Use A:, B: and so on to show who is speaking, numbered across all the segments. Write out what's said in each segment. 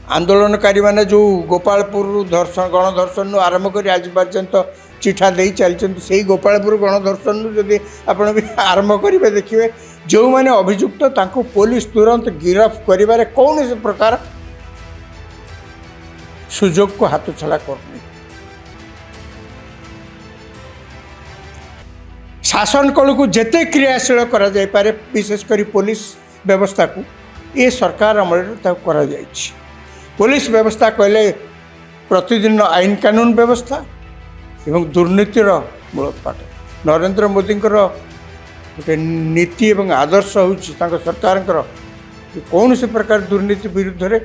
A: आंदोलनकारी मैंने जो गोपालपुर धर्षण गणधर्षण आरंभ कर आज पर्यंत चिठा दे चलते से गोपालपुर गणधर्षण जदि आपण भी आरंभ करेंगे देखिए जो मैंने अभियुक्त तांको पुलिस तुरंत गिरफ्त कर कौन प्रकार सुजोग को हाथ छड़ा करनी। शासन कल को जेते क्रियाशील करा जाय पारे विशेषकर पुलिस व्यवस्था को ये सरकार अमल करा जायछि। पुलिस व्यवस्था कहले प्रतिदिन आईन कानून व्यवस्था एवं दुर्नीतिर मूलोत्पाट। नरेंद्र मोदी गोटे नीति एवं आदर्श होछि सरकार कौन से प्रकार दुर्नीति विरुद्ध रे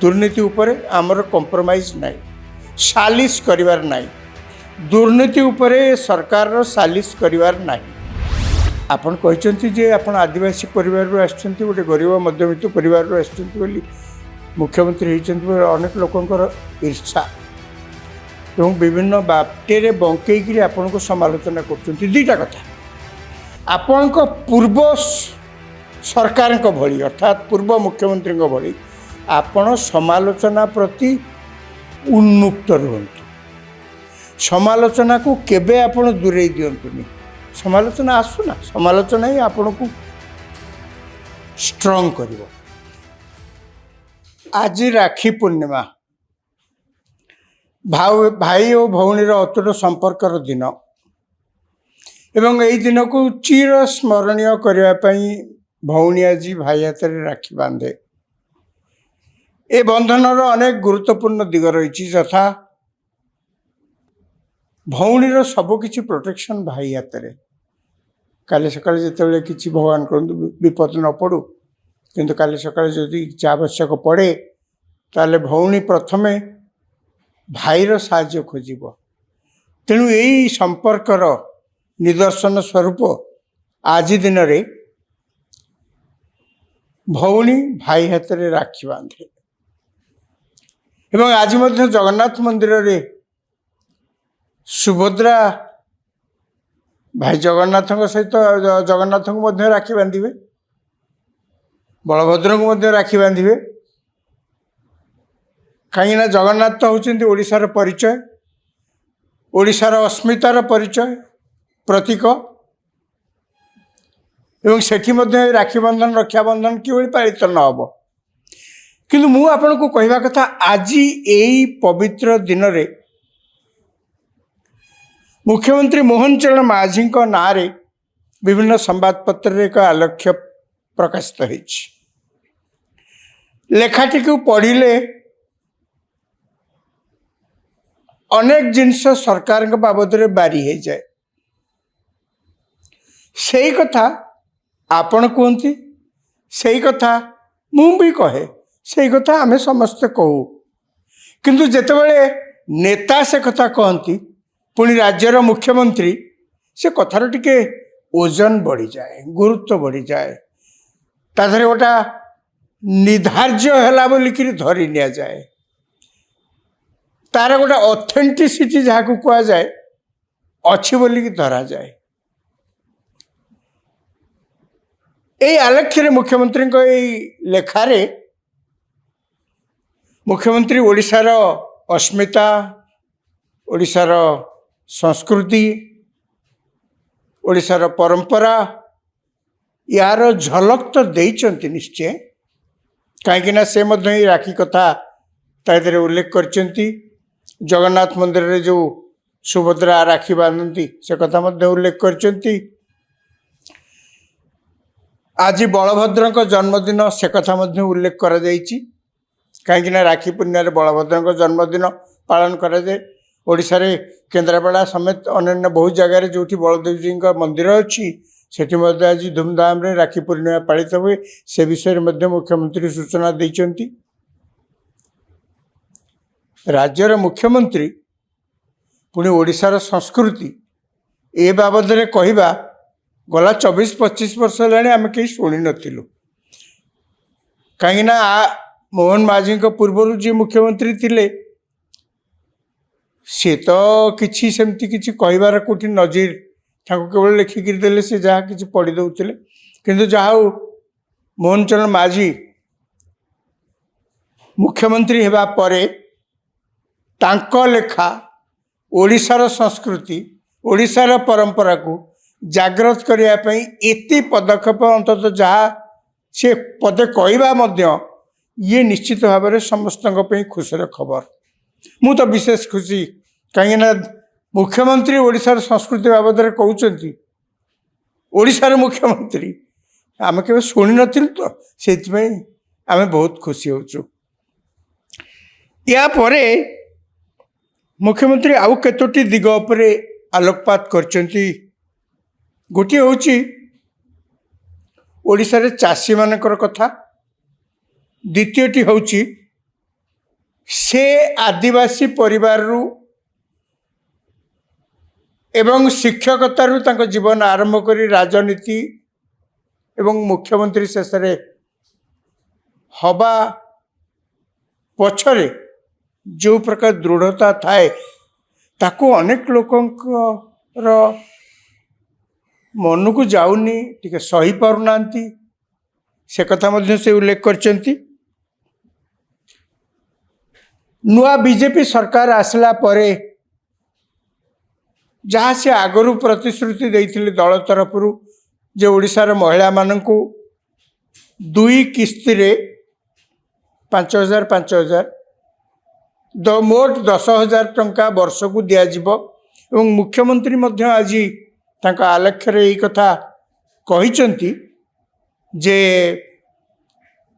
A: दुर्नीति उपरे आमर कंप्रोमाइज नहीं, सालिश करिवार नहीं, दुर्नीति उपरे सरकार सालिश करिवार नहीं। आपण कहते जे आपण आदिवासी परिवार आसछन्ति गोटे गरीब मध्यवित्त परिवार आसछन्ति बोली मुख्यमंत्री होइछन्ति अनेक लोकंकर ईर्षा एवं विभिन्न बाटेरे बंकईकरी आपण को समालोचना करछन्ति। दुईटा कथा आपण को पूर्व सरकार को भली अर्थात पूर्व मुख्यमंत्री को भली आपण समालोचना प्रति उन्मुक्त रुहतु। समालोचना को केबे आपण दूरे दियंतुनी। समालोचना आसुना समालोचना ही आपण को स्ट्रॉंग करिवो। आज राखी पूर्णिमा भाई और भौणीर अतुट संपर्कर दिन एवं यही दिन को चिर स्मरणीय करने भौणी आज भाई हाथ में राखी बांधे। ए बंधनर अनेक गुरुत्वपूर्ण दिग रही यथा भौणीर सबकि प्रोटेक्शन भाई हाथ में। काली सकाଳେ ଯେତେବେଳେ କିଛି भगवान କରନ୍ତୁ विपद न पड़ू किंतु काली सकाଳେ जदि आवश्यक पड़े ताले भौणी प्रथमे भाईर साहाय्य खोजिब। तेणु यही संपर्कर निदर्शन स्वरूप आज दिन रे भौणी भाई हाथ में राखी बांधे। एवं आज मध्य जगन्नाथ मंदिर रे सुभद्रा भाई जगन्नाथ सहित जगन्नाथ को मध्य राखी बांधे, बलभद्र को मध्य राखी बांधे। कहीं जगन्नाथ तो होउछन्ति ओडिशार परिचय, ओडिशार अस्मितार परिचय प्रतीक एवं सेठी मध्य राखी बंधन रक्षाबंधन किभଳି पालित न हबो। किंतु मु आपन को कहवा कथा आज यही पवित्र दिन रे मुख्यमंत्री मोहन चरण माझी ना रे विभिन्न संवादपत्र एक आलेख्य प्रकाशित होइछि। लेखाटी को पढ़िले अनेक जिनस सरकार बाबद रे बारी हो जाए। सही कथा आपण कहती, सही कथा मु भी कहे, सही कथा आमे समस्ते कहू। किंतु जेतेबेले नेता से कथा कहती पुणी राज्यर मुख्यमंत्री से कथार टिके ओजन बढ़ी जाए, गुरुत्व बढ़ी जाए, ताधरे गोटा निधार्य है बोलिक धरी नि जाए। तार गोटे ऑथेंटिसिटी जहाँ को कह जाए अच्छी बोलिक धरा जाए। यही आलेख्य मुख्यमंत्री लेखारे मुख्यमंत्री ओडिशार अस्मिता, ओडिशार संस्कृति, ओडिशार परंपरा यार झलक तो देइचंती निश्चय। कहीं से मध्य राखी कथा तादरे उल्लेख करचंती। जगन्नाथ मंदिर रे जो सुभद्रा राखी बांधती से कथा मध्य उल्लेख करचंती। आज बलभद्र को जन्मदिन से कथा मध्य उल्लेख करा जाइछि। कहीं राखी पूर्णिमा बलभद्र को जन्मदिन पालन करा जाए। ओडिशा रे केन्द्रापड़ा समेत अन्य बहुत जगह जो बलदेव जी का मंदिर अच्छी सेठी मध्य आज धूमधाम रे राखी पूर्णिमा पालित हुए। से विषय में मुख्यमंत्री सूचना देइचंती। राज्यर मुख्यमंत्री पुणी ओडिशार संस्कृति ए बाबद रे कहवा गला 24-25 वर्ष है आम कहीं शुणी नथिलु। कहीं मोहन माझी पूर्व जी मुख्यमंत्री थिले सी तो किसी सेमती किसी कहबार कोठी नजीर केवल लिखिक देले से जहाँ किसी पढ़ी दौले। किंतु जहाँ मोहन चरण माझी मुख्यमंत्री हेबा परे तांको लेखा ओडिशार संस्कृति ओडिशार परंपरा को जागृत करने एति पदक्षेप अंततः जहाँ से पदे कहवा मध्य ये निश्चित भाव में समस्त खुशी खबर मु तो विशेष खुशी कहीं मुख्यमंत्री ओडिशार संस्कृति बाबद कहते ओडिशार मुख्यमंत्री आम के शुणी नी तो से आम बहुत खुशी होचु। या परे मुख्यमंत्री आउ केतोटी दिग उपरे आलोकपात करचंती। गोटे होची ओडिशारे चाषी मानकर कथा, द्वितीयटी होची से आदिवासी परिवार रु एवं शिक्षकतारू तांको जीवन आरंभ करी राजनीति एवं मुख्यमंत्री शेष हवा पछरे जो प्रकार दृढ़ता थाए ताको अनेक लोकंकर मन को जाऊनी टिके सही पारुना से कथा मध्य से उल्लेख करचंती। नुआ बीजेपी सरकार आसला परे जहाँ से आगरू प्रतिश्रुति देइथिले दल तरफरु जे ओडिशार महिला माननकु 2 किस्ती रे 5,000 मोट 10,000 टंका वर्ष को दियाजिबो एवं मुख्यमंत्री मध्य आज तांका आलेख्य यही कथा कहिचंती जे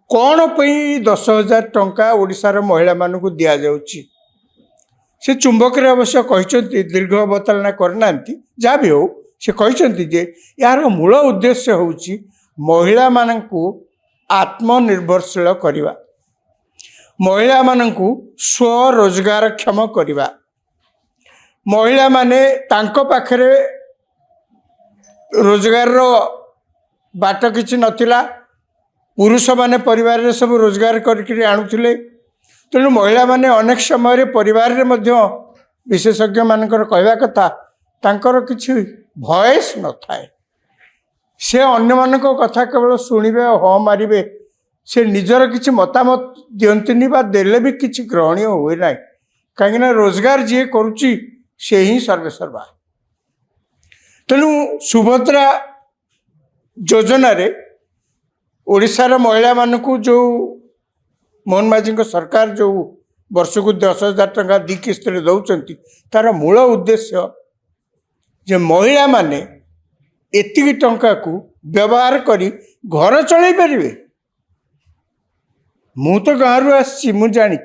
A: कौन पई 10,000 टंका ओडिशार महिला मानकु दिया जाउची। से चुंबक रे अवश्य कहिचंती दीर्घ अवतारणा करना जहाँ भी हो से कहिचंती जे यार मूल उद्देश्य होउची महिला मानकु आत्मनिर्भरशील करिवा, महिला मानकु स्वरोजगार क्षम करिवा। महिला माने तांको पाखरे रोजगार रो बाट किछि नथिला, पुरुष माने परिवार रे सब रोजगार करके आणुथिले। तेणु महिला माने अनेक समय परिवार रे मध्य विशेषज्ञ मानकर कहवा कथा तांकर किछि भॉइस न थाए, से अन्य मानक कथा केवल शुणिबे हाँ मारिबे, से निजर किछि मतामत दियंतिनी बा देले भी किछि ग्रहणीय हुए ना, कहीं रोजगार जी करुच्ची से ही सर्वेसर्वा। तेणु सुभद्रा योजना रे ओडिशार महिला मानकु जो मोहन माझी सरकार जो वर्ष को 10,000 टंका 2 किस्त रे दौचंती तार मूल उद्देश्य जे महिला माने एतिकी टंका को व्यवहार करी घर चलाई परिवे। मु तो गाँव आसी मु जानी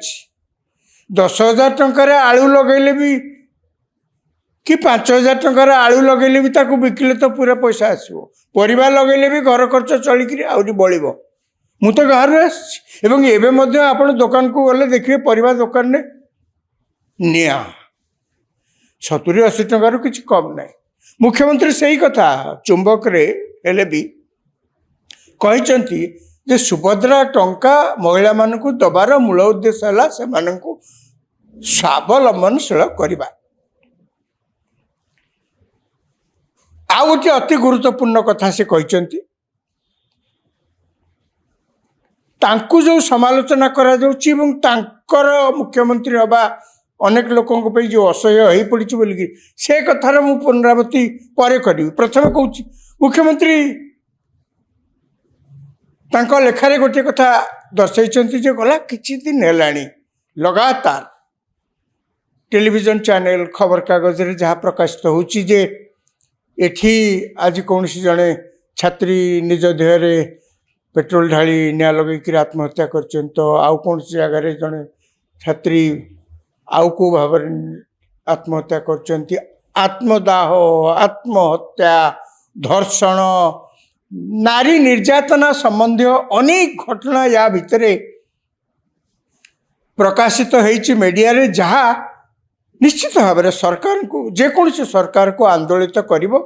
A: 10,000 टंकार आलू लगेले भी कि 5,000 टंकार आलू लगेले भी ताकू बिकिले तो पूरा पैसा आसो, परिवार लगेले भी घर खर्च चलिकी आहरी बड़ो। मु तो गाँव आसी एवं एबे मध्य आपण दुकान को गले देखिए परिवार दुकान ने निया 70-80 टंकार किसी कम ना। मुख्यमंत्री से ही कथा चुंबक रे हेले भी कहिचंती जे सुभद्रा टंका महिला मानकु दबार मूल उद्देश्य है से मानकु स्वावलंबनशील करवा। आ गोटे अति गुरुत्वपूर्ण कथा से कहिचंती तांकु जो समालोचना करा जाउची एवं तांकर मुख्यमंत्री हवा अनेक लोकों पे जो असह्य हो पड़ी बोलिकी से कथार मु पुनरावृत्ति पर करी। प्रथम कहूँ मुख्यमंत्री तांको लेखारे गोटे कथा दर्शाई जे गला किछि दिन हेलाणी लगातार टेलीविजन चैनल खबर कागज रे जहाँ प्रकाशित होची जे एठी आज कौन जड़े छात्री निज देहरे पेट्रोल ढाली निया लगे आत्महत्या कर तो आउ कौन जगार जड़े छात्री आउ को भाव आत्महत्या कर आत्मदाह आत्महत्या धर्षण नारी निर्यातना संबंधी अनेक घटना या भितरे प्रकाशित होइछि मीडिया रे जहाँ निश्चित भाव में सरकार को जेकोसी सरकार को आंदोलित करिवो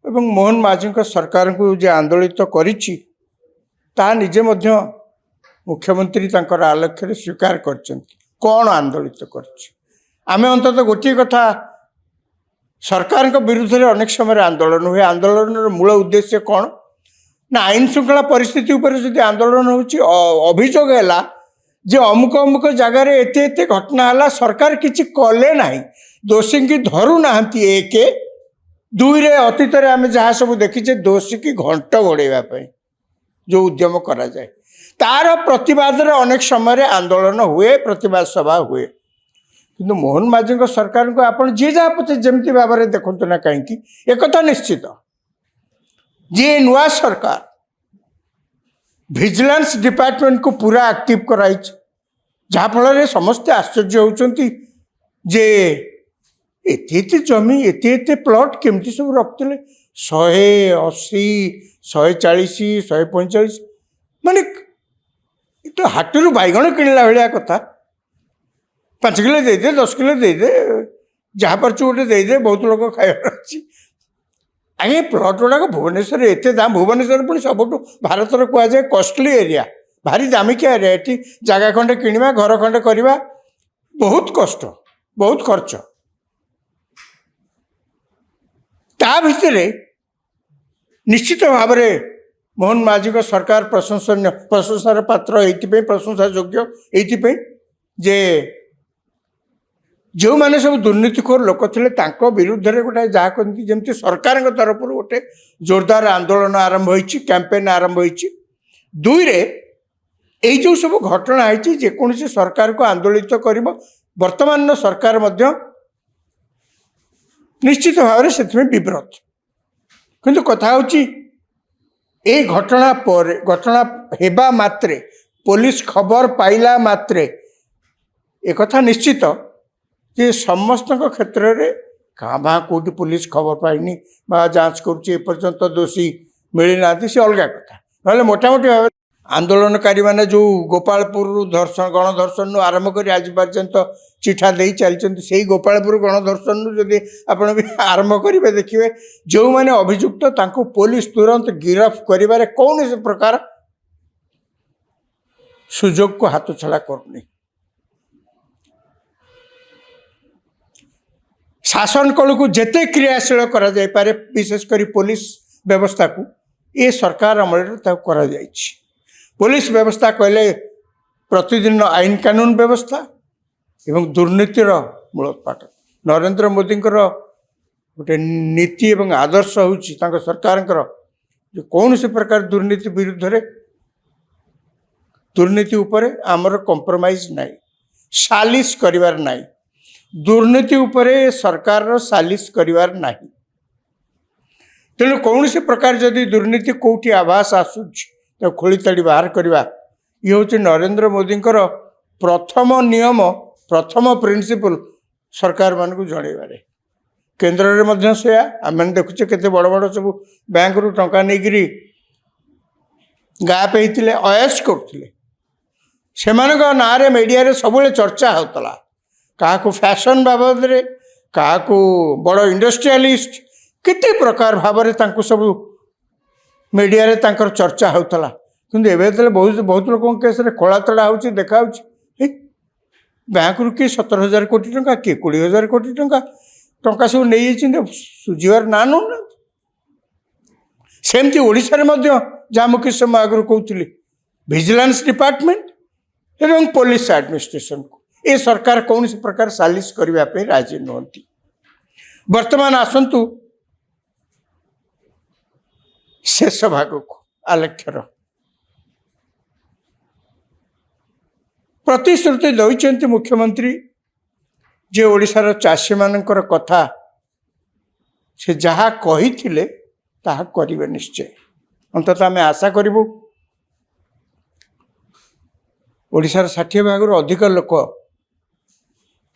A: एवं मोहन माझी सरकार को जे आंदोलित करिछि ता निजे मध्य मुख्यमंत्री तांकर आलेख्य स्वीकार करछन्ति कौन आंदोलित करछि। आमे अंततः गोटे कथा सरकार के विरुद्ध में अनेक समय आंदोलन हुए, आंदोलन मूल उद्देश्य कौन ना आईन श्रृंखला परिस्थिति उपर जदि आंदोलन होछि अभियोग है जे अमुक अमुक जगार एते एते घटना है सरकार किसी कले ना दोषी की धरू ना एक दुई रे अतीत आम जहाँ सब देखीचे दोषी की घंट घोड़ाई जो उद्यम करा जाए तार प्रतिवाद अनेक समय आंदोलन हुए प्रतिवाद सभा हुए किंतु मोहन माझी सरकार को आप जी जहाँ पचे जमी भाव में देखु ना कहीं एक निश्चित जी नुआ सरकार विजिलेंस डिपार्टमेंट को पूरा एक्टिव कराई जहाँफल समस्ते आश्चर्य होती जे एते जमी एते प्लॉट केमती सब रखते 180 140 145 माने तो हाटरू बैगण किणला भाया कथा 5 किलो दे दे 10 किलो दे दे जहाँ पर गोटे दे दे बहुत लोग खाइबार अच्छी आगे प्लॉट गुड़ाक भुवनेश्वर एत दाम भुवनेश्वर पुणी सब भारत कहुए कॉस्टली एरिया भारी दामिकिया एरिया ये जगह खंडे किणवा घर खंडे करवा बहुत कष्ट बहुत खर्च ता भितर निश्चित भाव में मोहन माझी सरकार प्रशंसार पात्र ये प्रशंसा योग्य ये जे जो मैंने सब दुर्नीतिखोर लोक थे विरुद्ध में गोटे जहाँ कहते जमी सरकार तरफ गोटे जोरदार आंदोलन आरंभ हो कैंपेन आरंभ हो दुई रे यही जो सब घटना है जेकोसी सरकार को आंदोलित कर वर्तमान सरकार मध्य निश्चित भाव से विव्रत किंतु कथा होची ए घटना पर घटना हेबा मात्रे पुलिस खबर पाइला मात्रे एक कथा निश्चित जे समस्त क्षेत्र में कहाँ भाँ कौटी पुलिस खबर पाइनी जांच करपर्यंत दोषी मिली ना सी अलग कथा ना मोटामोटी भाव आंदोलनकारी मैंने जो गोपालपुर धर्षण गणधर्षण आरंभ कर आज पर्यंत चिठा दे चलते से गोपालपुर गणधर्षण जदि आपण भी आरंभ करेंगे देखिए जो मैंने अभियुक्त तांको पुलिस तुरंत गिरफ्त कर कौन प्रकार सुजोग को हाथ छड़ा करनी शासन कल को जेते क्रियाशील करा जाय पारे विशेषकर पुलिस व्यवस्था को ये सरकार अमल करा जायछि। पुलिस व्यवस्था कहले प्रतिदिन आईन कानून व्यवस्था एवं दुर्नीतिर मूलोत्पाट नरेंद्र मोदी गोटे नीति एवं आदर्श होउछि सरकार कौन सी प्रकार दुर्नीति विरुद्ध रे दुर्नीति उपरे आमर कंप्रोमाइज नाई सालिश करिवार नाई दुर्नीति उपरे सरकार सालिश करिवार नाही तेणु कौन सी प्रकार जदि दुर्नीति कौटी आभास आसूच तो खोली ताड़ी बाहर करवा ये हूँ नरेंद्र मोदी प्रथम नियम प्रथम प्रिंसिपल सरकार मान को जनइबारे केन्द्र में से आम देखुचे केते बड़ बड़ सब बैंक रु टंका नहीं गाप होते अयस करते से ना मीडिया सब चर्चा होता क्या फैशन बाबद रे क्या बड़ इंडस्ट्रियलिस्ट केते प्रकार भाव में सब मीडिया रे तांकर चर्चा होता किंतु एवं बहुत बहुत लोक केस खोला तड़ा हो देखा बैंक रु किए 17,000 कोटी टंका किए 20,000 कोटी टंका टंका सब नहीं सुझार ना नौ सेमती ओडिशा रे जहाँ मुझे समय आगु कहती विजिलेंस डिपार्टमेंट एवं पुलिस एडमिनिस्ट्रेशन को ये सरकार कौन सी प्रकार सालिश करने राजी नुहति। वर्तमान आसतु शेष भाग को आलेख्यर प्रतिश्रुति दौरान मुख्यमंत्री जे ओडिशार चाषी मानकर कथा से जहाँ कही ताहा करिवे निश्चय अंततः आम आशा करूँ ओडिशार 60 भाग अधिक लोक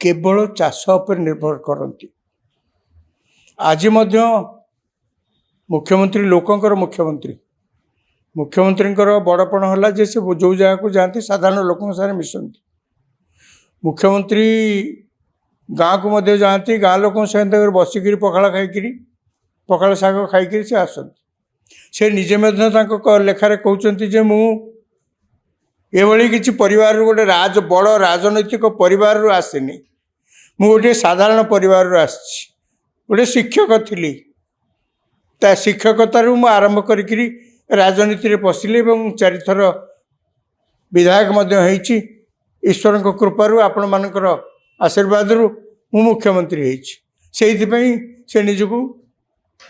A: केवल चाष पर निर्भर करती आज मुख्यमंत्री लोकंकर मुख्यमंत्री मुख्यमंत्री बड़पण है जे से जो जगह को जाती साधारण लोकों सारे मिशंती मुख्यमंत्री गाँव को मध्य जाती गाँ लोकों सहित बसिक पखाड़ खाई पखाड़ शाग खाई से आसती से निजे लेखार कहते जे मु एभली किसी परिवार गोटे बड़ राजनैतिक परिवार आसनी मु गोटे साधारण परिवार आसी गोटे शिक्षक थी ता शिक्षकतारू मु आरंभ करी राजनीति रे पशिली 4 थर विधायक ईश्वर कृपारू आपण मानकर आशीर्वाद मु मुख्यमंत्री होइछि से निजको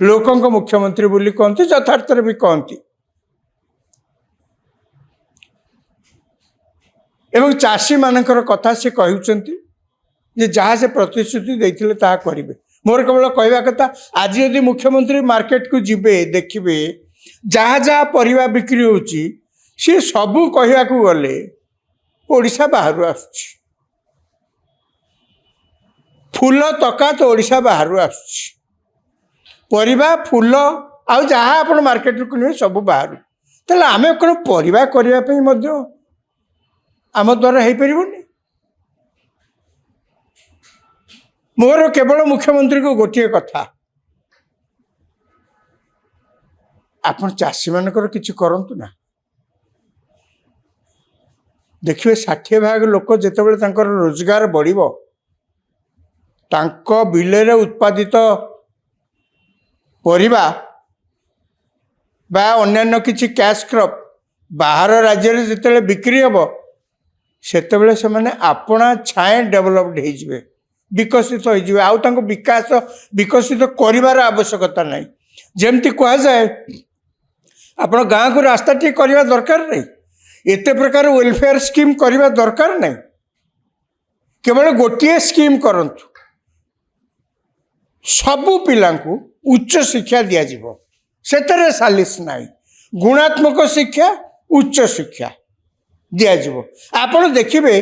A: लोकंक मुख्यमंत्री बोली कहते यथार्थ भी कहती एवं चाषी मानकर कथा से कहउचंती जे जहाँ से प्रतिश्रुति देथिले ताहा करिवे मोर केवल कहवा कथा आज यदि मुख्यमंत्री मार्केट को जिबे देखिबे जहाँ जहाँ परिवा बिक्री होची सी सबू कहवा को गले ओडिशा बाहर आसुची फूल तकात ओडिशा बाहर आसुची परिवा फूल आउ जहाँ आपण मार्केट रू किनिबे सब बाहर ताले आमे कोन परिवा करिया पई मध्य आम द्वारा हो पारनी मोर केवल मुख्यमंत्री को गोटे कथा आपण चाषी मानकर किछि करंतु ना देखिए 60% लोक जेतेबेले तांकर रोजगार बढ़िबो तांको बिलेरे उत्पादित परिबा बा अन्यान्य किछि कैश क्रॉप बाहर राज्य रे जेतेबेले बिक्री हबो सेतेबेले से माने आपणा छाए डेवलप्ड हो विकसित हो आउ तांको विकास विकसित करिवार आवश्यकता नहीं जेमती कह जाए आपण गाँव को रास्ता ठीक करवा दरकार नहीं एते प्रकार वेलफेयर स्कीम करवा दरकार नहीं केवल गोटे स्कीम करंतु सबु पिला उच्च शिक्षा दिया जिवो सेतरे सालिस नहीं गुणात्मक शिक्षा उच्च शिक्षा दिज्व आपण देखिए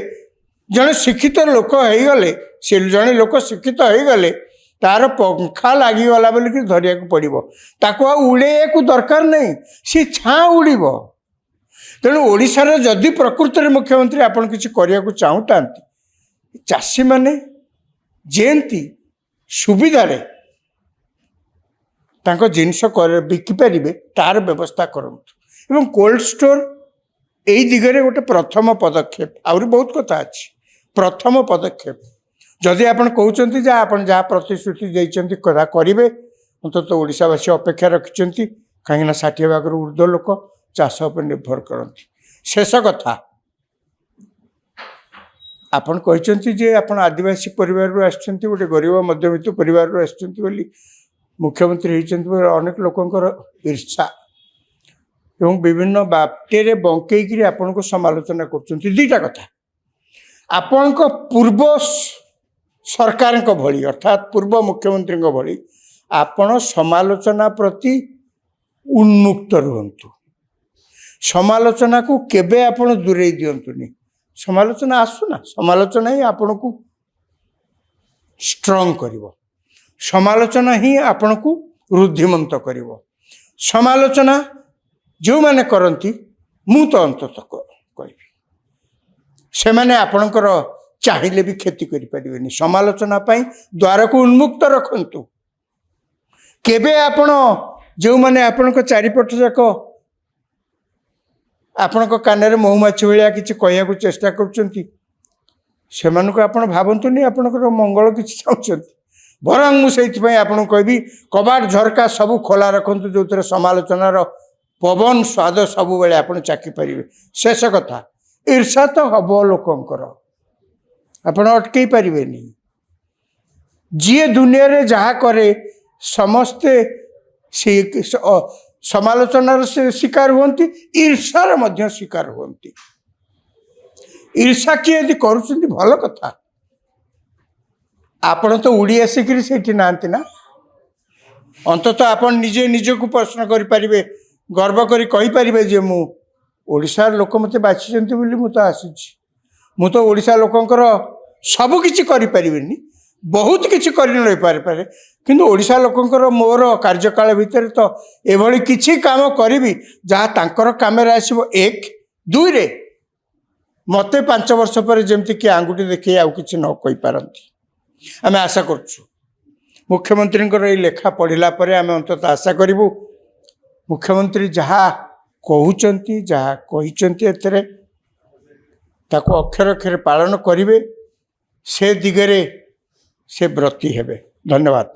A: जड़े शिक्षित लोक हो गले से जड़े लोक शिक्षित हो गले तार पंखा लगिगला बोलिक धरिया पड़ो ताको उड़े को दरकार नहीं सी छाँ उड़ तेणु ओडिशार जदि प्रकृत में मुख्यमंत्री आपन किसी करने को चाहूता चाषी माने जेंती सुविधार जिनस बिकिपारे तार व्यवस्था करंतु एवं कोल्ड स्टोर यही दिगरे गोटे प्रथम पदक्षेप आहरी बहुत कथा अच्छी प्रथम पदक्षेप जदि आपन कहते जा आपन जहाँ प्रतिश्रुति देइचंती कथा करेंगे अंतत ओडिशावासी अपेक्षा रखिंट कहीं 60% ऊर्ध्व लोक चाष पर निर्भर करती शेष कथा आपन कहते जे आपन आदिवासी परिवार आसछंती गोटे गरीब मध्यवित्त परिवार आसछंती बोली मुख्यमंत्री होइचंती अनेक लोकंकर ईर्षा एवं विभिन्न बाटे बंकई आपण को समालोचना कर दुईटा कथा आपण को पूर्व सरकार भली अर्थात पूर्व मुख्यमंत्री भली आपण समालोचना प्रति उन्मुक्त रुहंतु समालोचना को केबे आपण दूरे दियंतुनी समालोचना आसुना समालोचना ही आपण को स्ट्रॉंग करिवो समालोचना ही आपण को रुद्धिमंत करिवो समालोचना जो मैंने करती मु तो अंततः कहि से मैंने आपणकर चाहिए भी क्षति करें समालोचना द्वार को उन्मुक्त रखंतु केबे आपण जो मैंने आपण चारिपट जाक आपण कान महुमाछी भाया कि कहू चेष्टा कर भावतुनि आपणकर मंगल कि चाहते बरং मुझे आपको कहबी कबाट झरका सब खोला रखंतु जो थे समालोचनार पवन स्वाद सब बेले आप चाखी पारे शेष कथा ईर्षा तो हम लोकंकर आप अटकई पारे जी दुनिया रे जहाँ करे समस्ते समालोचनार शिकार होती ईर्षार मध्य शिकार होती ईर्षा किए यदि करुँच भल कथा आपण तो उड़ी आसिक ना अंततः आप निजे निजक प्रश्न करें गर्व करी कहि परिबे जे मु ओडिशार लोक मते बाछिचंती बोली मु तो आसीछि मु तो ओडिशा लोकंकर सब किछि करि परिबेनी बहुत किछि करि नै पारे किंतु ओडिशा लोकंकर मोर कार्यकाल भितर तो एभली किछि काम करिवि जहाँ तांकर कामेरा आसीबो एक दुई रे मते 5 वर्ष पर जेमति कि आंगुठी देखि आउ किछि न कहि पारंती आमे आशा करछु मुख्यमंत्री लेखा पढ़िला परे आमे अंतत आशा करिवु मुख्यमंत्री जहाँ कहते जहाँ कहते ताको अक्षर अक्षर पालन करेंगे से दिगरे से व्रती हेबे। धन्यवाद।